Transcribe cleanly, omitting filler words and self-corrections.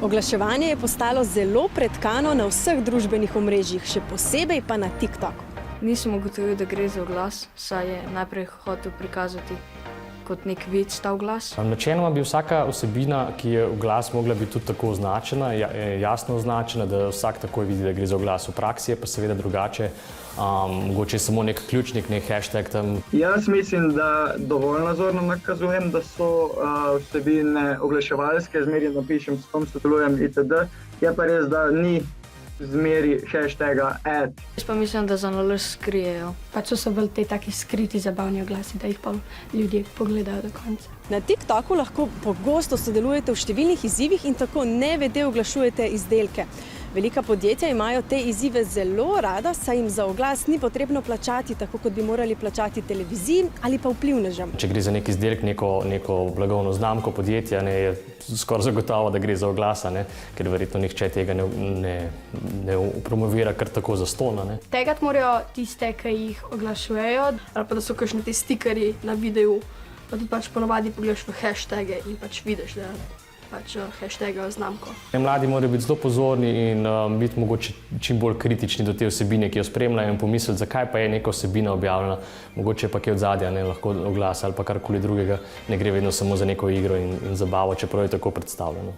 Oglaševanje je postalo zelo pretkano na vseh družbenih omrežjih, še posebej pa na TikToku. Nisem ugotovil, da gre za oglas, saj je najprej hotel prikazati kot nek vic ta oglas. Načeloma bi vsaka vsebina, ki je oglas, mogla biti tudi tako označena, jasno označena, da vsak takoj vidi, da gre za oglas. V praksi je pa seveda drugače. Mogoče samo nek ključnik, nek hashtag tam. Jaz mislim, da dovolj nazorno nakazujem, da so vsebine oglaševalske, zmeraj napišem, s kom sodelujem itd. Je pa res, da ni zmeri hashtaga ad. Jaz pa mislim, da za nalož skrijejo. Pač so bolj te taki skriti zabavni oglasi, da jih pa ljudje pogledajo do konca. Na TikToku lahko pogosto sodelujete v številnih izzivih in tako nevede oglašujete izdelke. Velika podjetja imajo te izzive zelo rada, saj jim za oglas ni potrebno plačati, tako kot bi morali plačati televiziji ali pa vplivnežem. Če gre za nek izdelek, neko blagovno znamko podjetja, je skoraj zagotovo, da gre za oglasa, ker verjetno nihče tega ne promovira kar tako zastonj. Tagat morajo tiste, ki jih oglašujejo, ali pa da so kakšni ti stikerji na videu, pa tudi pač ponovadi pogledaš v hashtage in pač vidiš, da pač hashtagajo znamko. Mladi morajo biti zelo pozorni in biti mogoče čim bolj kritični do te vsebine, ki jo spremljajo, in pomisliti, zakaj pa je neka vsebina objavljena. Mogoče pa kaj od zadja, lahko oglas ali pa karkoli drugega. Ne gre vedno samo za neko igro in zabavo, čeprav je tako predstavljeno.